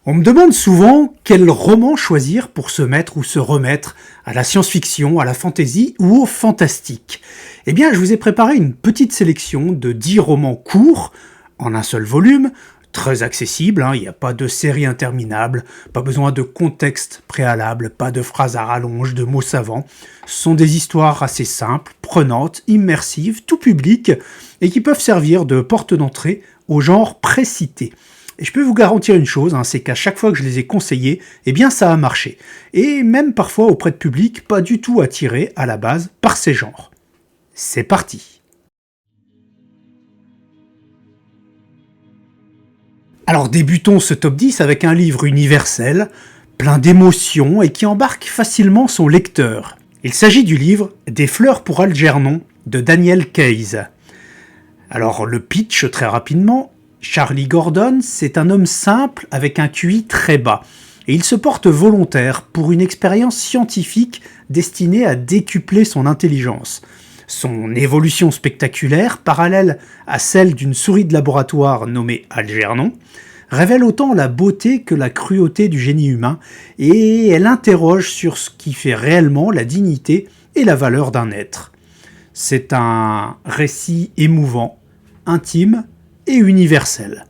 On me demande souvent quel roman choisir pour se mettre ou se remettre à la science-fiction, à la fantasy ou au fantastique. Eh bien, je vous ai préparé une petite sélection de 10 romans courts, en un seul volume, très accessible, il n'y a pas de série interminable, pas besoin de contexte préalable, pas de phrases à rallonge, de mots savants. Ce sont des histoires assez simples, prenantes, immersives, tout public, et qui peuvent servir de porte d'entrée au genre précité. Et je peux vous garantir une chose, c'est qu'à chaque fois que je les ai conseillés, eh bien ça a marché. Et même parfois auprès de publics pas du tout attirés à la base par ces genres. C'est parti. Alors débutons ce top 10 avec un livre universel, plein d'émotions et qui embarque facilement son lecteur. Il s'agit du livre Des fleurs pour Algernon de Daniel Keyes. Alors le pitch très rapidement. Charlie Gordon, c'est un homme simple avec un QI très bas, et il se porte volontaire pour une expérience scientifique destinée à décupler son intelligence. Son évolution spectaculaire, parallèle à celle d'une souris de laboratoire nommée Algernon, révèle autant la beauté que la cruauté du génie humain, et elle interroge sur ce qui fait réellement la dignité et la valeur d'un être. C'est un récit émouvant, intime, et universel.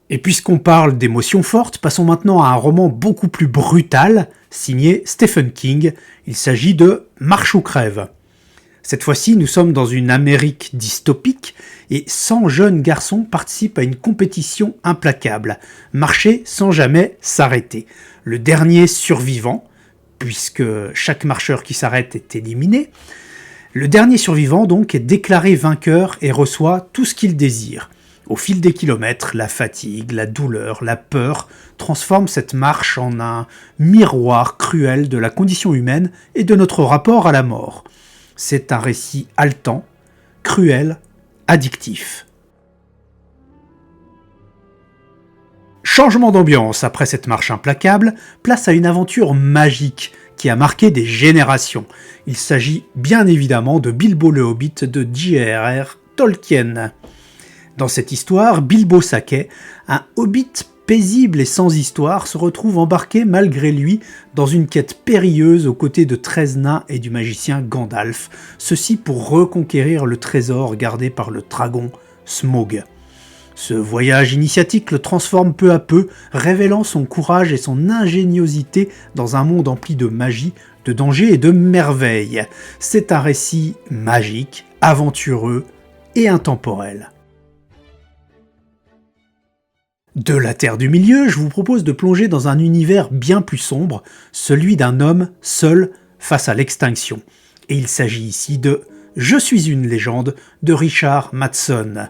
Et puisqu'on parle d'émotions fortes, passons maintenant à un roman beaucoup plus brutal, signé Stephen King. Il s'agit de Marche ou crève. Cette fois-ci, nous sommes dans une Amérique dystopique et 100 jeunes garçons participent à une compétition implacable, marcher sans jamais s'arrêter. Le dernier survivant, puisque chaque marcheur qui s'arrête est éliminé, le dernier survivant donc est déclaré vainqueur et reçoit tout ce qu'il désire. Au fil des kilomètres, la fatigue, la douleur, la peur transforment cette marche en un miroir cruel de la condition humaine et de notre rapport à la mort. C'est un récit haletant, cruel, addictif. Changement d'ambiance après cette marche implacable, place à une aventure magique qui a marqué des générations. Il s'agit bien évidemment de Bilbo le Hobbit de J.R.R. Tolkien. Dans cette histoire, Bilbo Sacket, un hobbit paisible et sans histoire, se retrouve embarqué malgré lui dans une quête périlleuse aux côtés de 13 nains et du magicien Gandalf, ceci pour reconquérir le trésor gardé par le dragon Smaug. Ce voyage initiatique le transforme peu à peu, révélant son courage et son ingéniosité dans un monde empli de magie, de dangers et de merveilles. C'est un récit magique, aventureux et intemporel. De la Terre du Milieu, je vous propose de plonger dans un univers bien plus sombre, celui d'un homme seul face à l'extinction. Et il s'agit ici de « Je suis une légende » de Richard Matheson.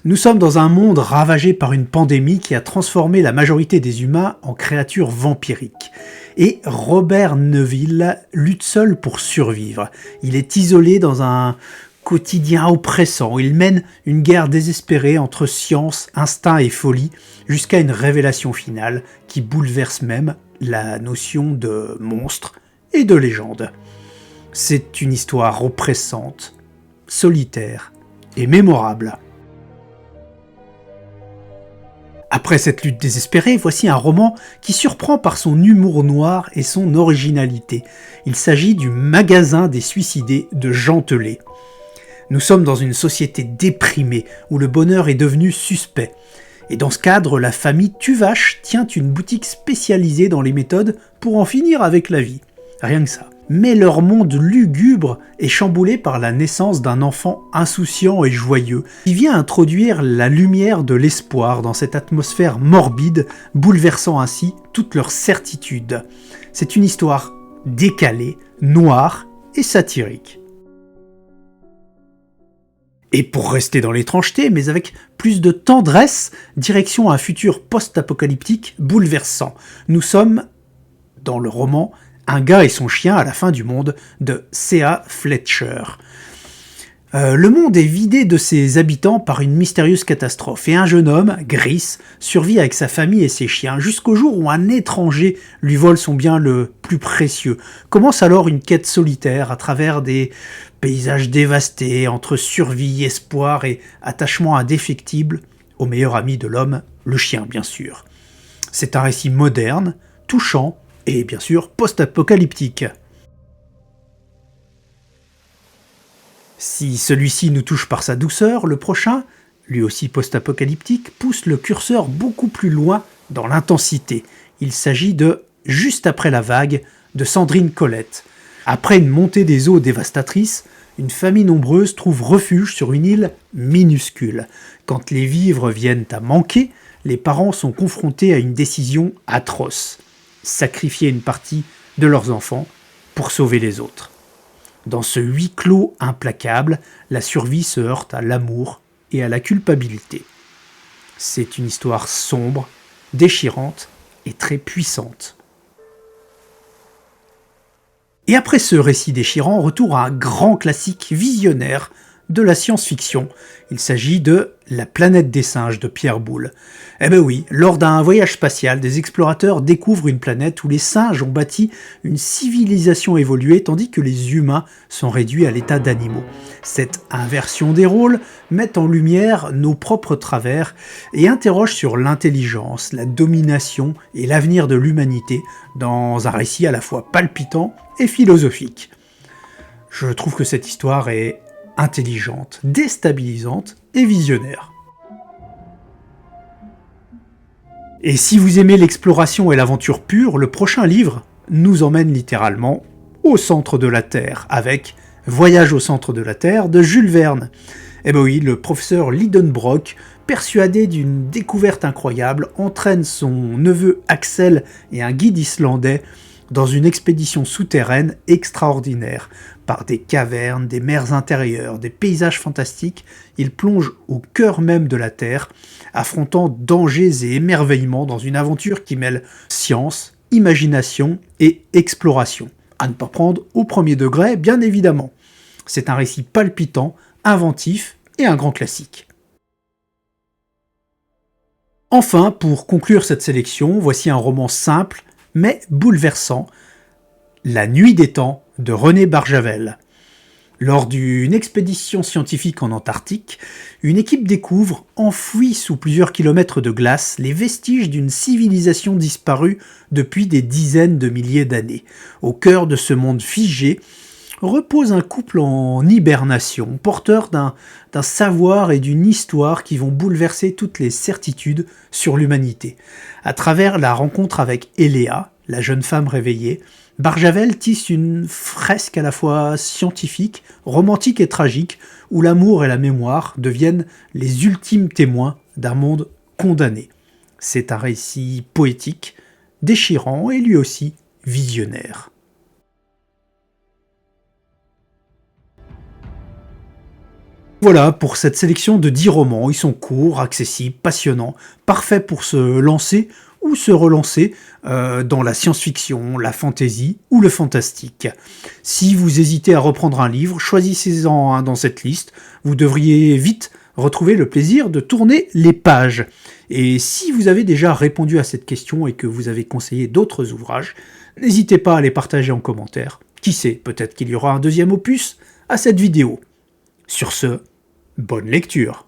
Nous sommes dans un monde ravagé par une pandémie qui a transformé la majorité des humains en créatures vampiriques. Et Robert Neville lutte seul pour survivre. Il est isolé dans un quotidien oppressant. Il mène une guerre désespérée entre science, instinct et folie, jusqu'à une révélation finale qui bouleverse même la notion de monstre et de légende. C'est une histoire oppressante, solitaire et mémorable. Après cette lutte désespérée, voici un roman qui surprend par son humour noir et son originalité. Il s'agit du Magasin des suicidés de Jean Telet. Nous sommes dans une société déprimée où le bonheur est devenu suspect. Et dans ce cadre, la famille Tuvache tient une boutique spécialisée dans les méthodes pour en finir avec la vie. Rien que ça. Mais leur monde lugubre est chamboulé par la naissance d'un enfant insouciant et joyeux qui vient introduire la lumière de l'espoir dans cette atmosphère morbide, bouleversant ainsi toutes leurs certitudes. C'est une histoire décalée, noire et satirique. Et pour rester dans l'étrangeté, mais avec plus de tendresse, direction un futur post-apocalyptique bouleversant. Nous sommes dans le roman Un gars et son chien à la fin du monde de C.A. Fletcher. Le monde est vidé de ses habitants par une mystérieuse catastrophe et un jeune homme, Gris, survit avec sa famille et ses chiens jusqu'au jour où un étranger lui vole son bien le plus précieux. Commence alors une quête solitaire à travers des paysages dévastés entre survie, espoir et attachement indéfectible au meilleur ami de l'homme, le chien bien sûr. C'est un récit moderne, touchant et bien sûr post-apocalyptique. Si celui-ci nous touche par sa douceur, le prochain, lui aussi post-apocalyptique, pousse le curseur beaucoup plus loin dans l'intensité. Il s'agit de Juste après la vague de Sandrine Colette. Après une montée des eaux dévastatrice, une famille nombreuse trouve refuge sur une île minuscule. Quand les vivres viennent à manquer, les parents sont confrontés à une décision atroce. Sacrifier une partie de leurs enfants pour sauver les autres. Dans ce huis clos implacable, la survie se heurte à l'amour et à la culpabilité. C'est une histoire sombre, déchirante et très puissante. Et après ce récit déchirant, retour à un grand classique visionnaire de la science-fiction. Il s'agit de La planète des singes de Pierre Boulle. Eh ben oui, lors d'un voyage spatial, des explorateurs découvrent une planète où les singes ont bâti une civilisation évoluée tandis que les humains sont réduits à l'état d'animaux. Cette inversion des rôles met en lumière nos propres travers et interroge sur l'intelligence, la domination et l'avenir de l'humanité dans un récit à la fois palpitant et philosophique. Je trouve que cette histoire est intelligente, déstabilisante et visionnaire. Et si vous aimez l'exploration et l'aventure pure, le prochain livre nous emmène littéralement au centre de la Terre, avec Voyage au centre de la Terre de Jules Verne. Eh ben oui, le professeur Lidenbrock, persuadé d'une découverte incroyable, entraîne son neveu Axel et un guide islandais dans une expédition souterraine extraordinaire. Par des cavernes, des mers intérieures, des paysages fantastiques, il plonge au cœur même de la Terre, affrontant dangers et émerveillements dans une aventure qui mêle science, imagination et exploration. À ne pas prendre au premier degré, bien évidemment. C'est un récit palpitant, inventif et un grand classique. Enfin, pour conclure cette sélection, voici un roman simple mais bouleversant, La Nuit des Temps de René Barjavel. Lors d'une expédition scientifique en Antarctique, une équipe découvre, enfouie sous plusieurs kilomètres de glace, les vestiges d'une civilisation disparue depuis des dizaines de milliers d'années. Au cœur de ce monde figé repose un couple en hibernation, porteur d'un savoir et d'une histoire qui vont bouleverser toutes les certitudes sur l'humanité. À travers la rencontre avec Eléa, la jeune femme réveillée, Barjavel tisse une fresque à la fois scientifique, romantique et tragique, où l'amour et la mémoire deviennent les ultimes témoins d'un monde condamné. C'est un récit poétique, déchirant et lui aussi visionnaire. Voilà pour cette sélection de 10 romans. Ils sont courts, accessibles, passionnants, parfaits pour se lancer ou se relancer dans la science-fiction, la fantasy ou le fantastique. Si vous hésitez à reprendre un livre, choisissez-en un dans cette liste. Vous devriez vite retrouver le plaisir de tourner les pages. Et si vous avez déjà répondu à cette question et que vous avez conseillé d'autres ouvrages, n'hésitez pas à les partager en commentaire. Qui sait, peut-être qu'il y aura un deuxième opus à cette vidéo. Sur ce, bonne lecture.